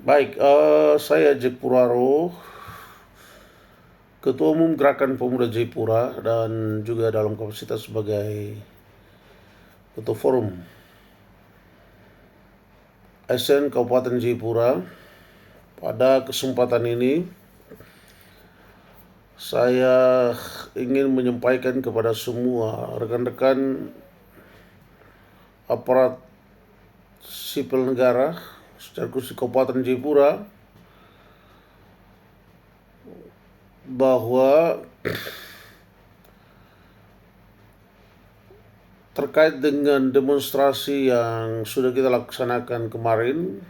Baik, saya Jack Puraro, Ketua Umum Gerakan Pemuda Jayapura dan juga dalam kapasitas sebagai Ketua Forum ASN Kabupaten Jayapura. Pada kesempatan ini saya ingin menyampaikan kepada semua rekan-rekan aparat sipil negara secara khusus Kabupaten Jayapura bahwa terkait dengan demonstrasi yang sudah kita laksanakan kemarin,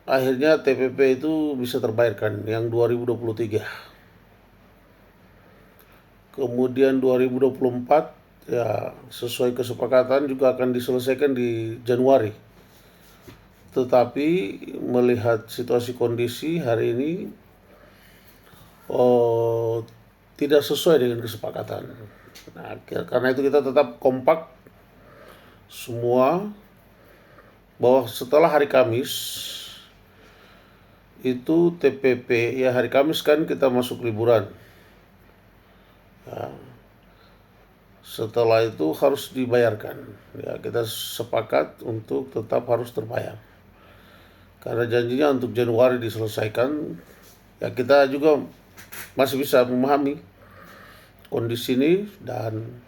akhirnya TPP itu bisa terbayarkan yang 2023. Kemudian 2024 ya sesuai kesepakatan juga akan diselesaikan di Januari. Tetapi melihat situasi kondisi hari ini tidak sesuai dengan kesepakatan. Nah, karena itu kita tetap kompak semua bahwa setelah hari Kamis itu TPP, ya hari Kamis kan kita masuk liburan. Ya, setelah itu harus dibayarkan. Ya, kita sepakat untuk tetap harus terbayar. Karena janjinya untuk Januari diselesaikan. Ya, kita juga masih bisa memahami kondisi ini dan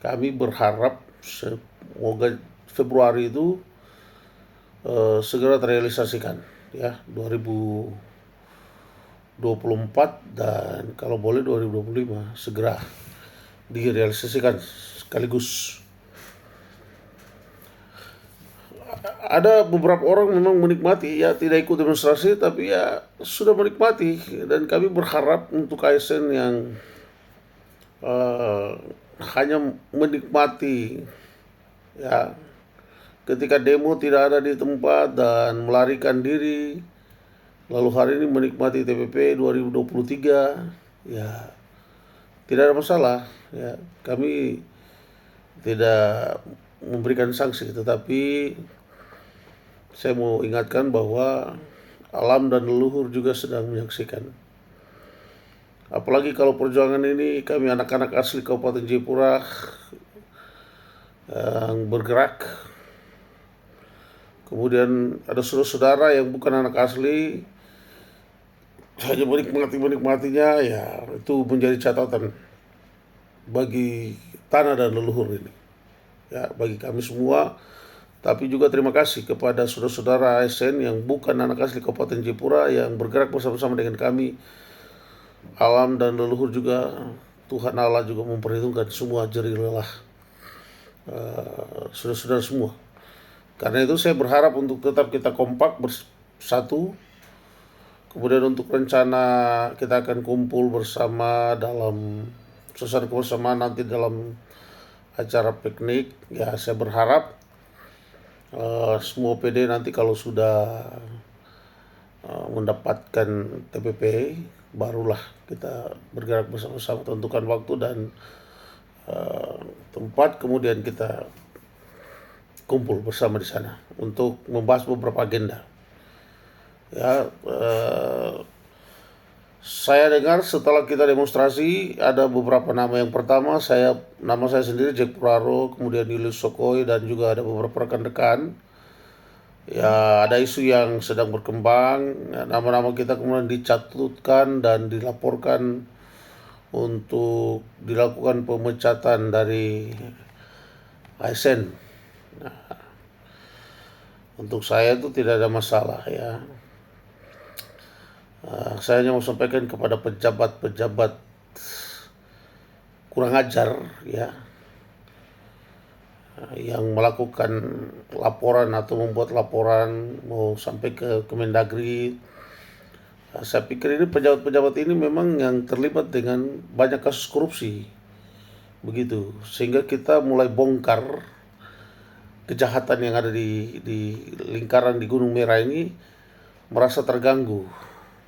kami berharap semoga Februari itu segera terrealisasikan ya 2024 dan kalau boleh 2025 segera direalisasikan sekaligus. Ada beberapa orang memang menikmati, ya tidak ikut demonstrasi tapi ya sudah menikmati, dan kami berharap untuk ASN yang hanya menikmati ya ketika demo tidak ada di tempat dan melarikan diri, lalu hari ini menikmati TPP 2023, ya tidak ada masalah. Ya, kami tidak memberikan sanksi, tetapi saya mau ingatkan bahwa alam dan leluhur juga sedang menyaksikan. Apalagi kalau perjuangan ini kami anak-anak asli Kabupaten Jayapura yang bergerak. Kemudian ada saudara-saudara yang bukan anak asli hanya menikmatinya, ya itu menjadi catatan bagi tanah dan leluhur ini. Ya, bagi kami semua. Tapi juga terima kasih kepada saudara-saudara ASN yang bukan anak asli Kabupaten Jayapura yang bergerak bersama-sama dengan kami. Alam dan leluhur juga, Tuhan Allah juga memperhitungkan semua jerih lelah saudara-saudara semua. Karena itu saya berharap untuk tetap kita kompak bersatu. Kemudian untuk rencana kita akan kumpul bersama dalam suasana kebersamaan nanti dalam acara piknik. Ya, saya berharap semua PD nanti kalau sudah mendapatkan TPP barulah kita bergerak bersama-sama, tentukan waktu dan tempat, kemudian kita kumpul bersama di sana untuk membahas beberapa agenda. Ya, saya dengar setelah kita demonstrasi ada beberapa nama. Yang pertama nama saya sendiri Jack Puraro, kemudian Julius Sokoi dan juga ada beberapa rekan-rekan. Ya, ada isu yang sedang berkembang. Ya, nama-nama kita kemudian dicatutkan dan dilaporkan untuk dilakukan pemecatan dari ASN. Nah, untuk saya itu tidak ada masalah ya. Saya hanya mau sampaikan kepada pejabat-pejabat kurang ajar ya, yang melakukan laporan atau membuat laporan mau sampai ke Kemendagri. Saya pikir ini pejabat-pejabat ini memang yang terlibat dengan banyak kasus korupsi begitu, sehingga kita mulai bongkar kejahatan yang ada di lingkaran di Gunung Merah ini, merasa terganggu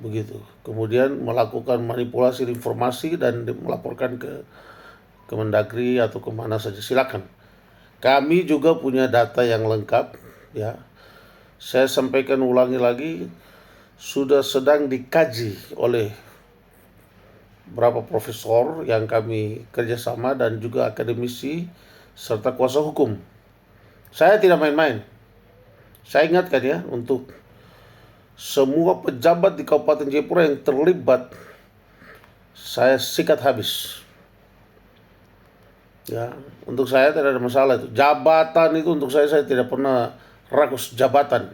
begitu. Kemudian melakukan manipulasi informasi dan melaporkan ke Kemendagri atau kemana saja, silakan. Kami juga punya data yang lengkap ya. Saya sampaikan ulangi lagi, sudah sedang dikaji oleh beberapa profesor yang kami kerjasama dan juga akademisi serta kuasa hukum. Saya tidak main-main. Saya ingatkan ya, untuk semua pejabat di Kabupaten Jayapura yang terlibat, saya sikat habis. Ya, untuk saya tidak ada masalah itu. Jabatan itu untuk saya tidak pernah rakus jabatan.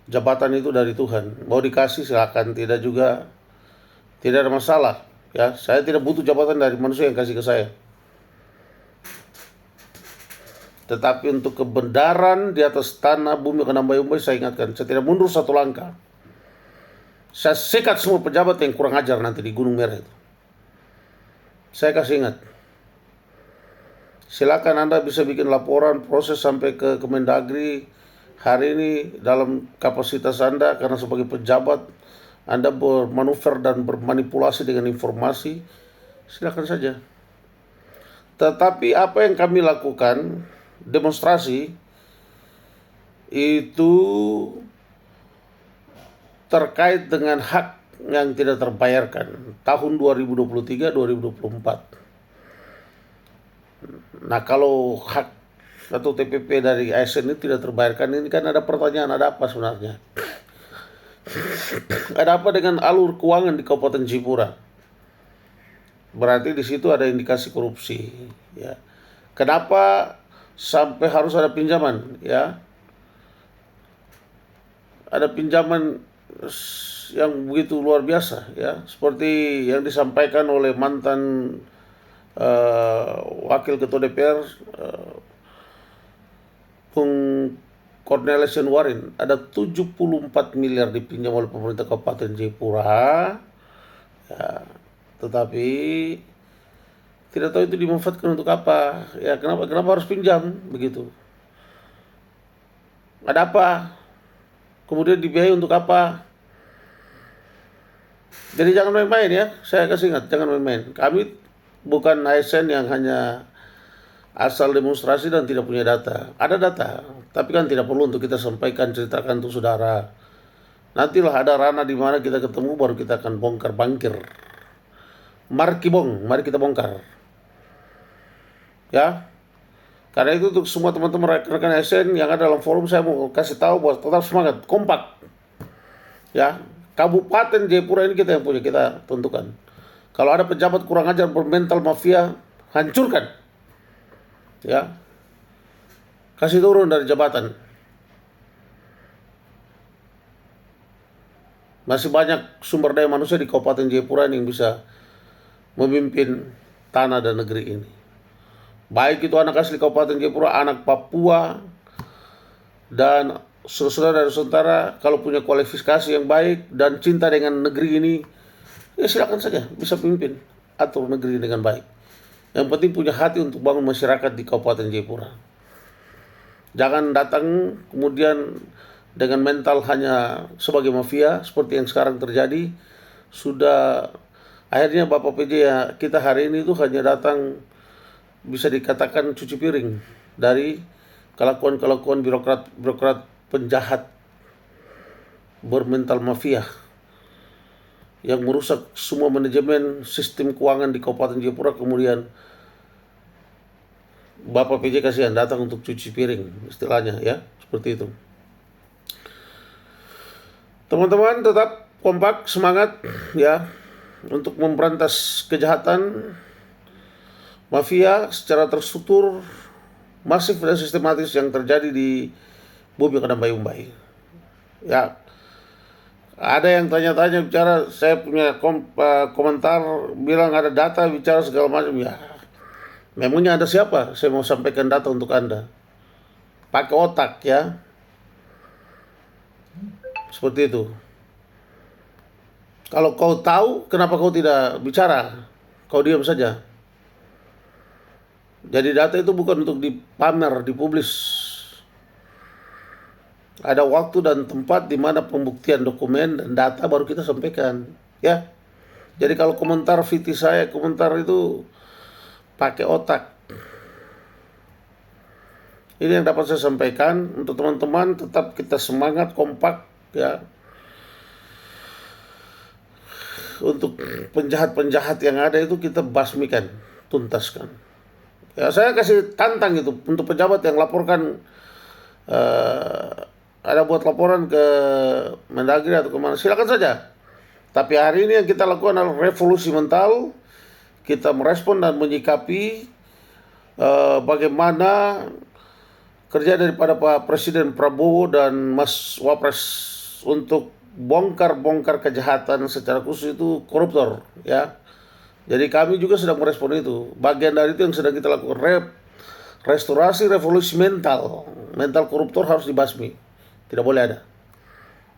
Jabatan itu dari Tuhan. Mau dikasih silakan, tidak juga tidak ada masalah. Ya, saya tidak butuh jabatan dari manusia yang kasih ke saya. Tetapi untuk kebenaran di atas tanah bumi Kadam Bayumbai, saya ingatkan, saya tidak mundur satu langkah. Saya sikat semua pejabat yang kurang ajar nanti di Gunung Merah itu. Saya kasih ingat. Silakan Anda bisa bikin laporan proses sampai ke Kemendagri hari ini dalam kapasitas Anda, karena sebagai pejabat Anda bermanuver dan bermanipulasi dengan informasi, silakan saja. Tetapi apa yang kami lakukan, demonstrasi itu terkait dengan hak yang tidak terbayarkan tahun 2023-2024. Nah, kalau hak atau TPP dari ASN ini tidak terbayarkan, ini kan ada pertanyaan, ada apa sebenarnya? Ada apa dengan alur keuangan di Kabupaten Jayapura? Berarti di situ ada indikasi korupsi, ya. Kenapa sampai harus ada pinjaman, ya? Ada pinjaman yang begitu luar biasa, ya, seperti yang disampaikan oleh mantan Wakil Ketua DPR Bung Cornelius Warin, ada 74 miliar dipinjam oleh pemerintah Kabupaten Jayapura, ya, tetapi tidak tahu itu dimanfaatkan untuk apa, ya. Kenapa harus pinjam begitu? Ada apa? Kemudian dibiayai untuk apa? Jadi jangan main-main, ya. Saya kasih ingat, jangan main-main. Kami bukan ASN yang hanya asal demonstrasi dan tidak punya data. Ada data, tapi kan tidak perlu untuk kita sampaikan, ceritakan untuk saudara. Nantilah ada ranah di mana kita ketemu, baru kita akan bongkar bangkir. Mari kita bongkar. Ya. Karena itu untuk semua teman-teman rekan-rekan ASN yang ada dalam forum, saya mau kasih tahu bahwa tetap semangat, kompak. Ya, Kabupaten Jayapura ini kita yang punya, kita tentukan. Kalau ada pejabat kurang ajar bermental mafia, hancurkan. Ya. Kasih turun dari jabatan. Masih banyak sumber daya manusia di Kabupaten Jayapura yang bisa memimpin tanah dan negeri ini. Baik itu anak asli Kabupaten Jayapura, anak Papua, dan saudara dari Nusantara, kalau punya kualifikasi yang baik dan cinta dengan negeri ini, ya silakan saja bisa pimpin atur negeri dengan baik. Yang penting punya hati untuk bangun masyarakat di Kabupaten Jayapura. Jangan datang kemudian dengan mental hanya sebagai mafia seperti yang sekarang terjadi. Sudah akhirnya Bapak PJ, ya, kita hari ini itu hanya datang, bisa dikatakan cuci piring dari kelakuan birokrat penjahat bermental mafia yang merusak semua manajemen sistem keuangan di Kabupaten Jayapura. Kemudian Bapak PJ kasihan datang untuk cuci piring, istilahnya, ya, seperti itu. Teman-teman tetap kompak, semangat, ya, untuk memberantas kejahatan mafia secara terstruktur, masif dan sistematis yang terjadi di bumi Kadam Bayumbai. Ya, ada yang tanya-tanya bicara, saya punya komentar bilang ada data, bicara segala macam. Ya, memangnya ada siapa? Saya mau sampaikan data untuk Anda. Pakai otak, ya. Seperti itu. Kalau kau tahu, kenapa kau tidak bicara? Kau diam saja. Jadi data itu bukan untuk dipamer, dipublis. Ada waktu dan tempat di mana pembuktian dokumen dan data baru kita sampaikan, ya. Jadi kalau komentar VT saya, komentar itu pakai otak. Ini yang dapat saya sampaikan untuk teman-teman, tetap kita semangat kompak ya untuk penjahat-penjahat yang ada itu kita basmikan, tuntaskan. Ya saya kasih tantang itu untuk pejabat yang laporkan ada buat laporan ke Mendagri atau kemana, silakan saja. Tapi hari ini yang kita lakukan adalah revolusi mental. Kita merespon dan menyikapi bagaimana kerja daripada Pak Presiden Prabowo dan Mas Wapres untuk bongkar-bongkar kejahatan secara khusus itu koruptor ya. Jadi kami juga sedang merespon itu. Bagian dari itu yang sedang kita lakukan, restorasi revolusi mental. Mental koruptor harus dibasmi. Tidak boleh ada.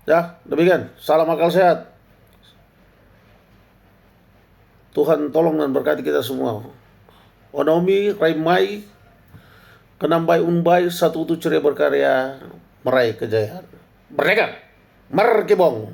Ya, demikian. Salam akal sehat. Tuhan tolong dan berkati kita semua. Onomi, Raimai, Kenambai Unbai, satu ceria berkarya, meraih kejayaan. Merdeka! Merkibong!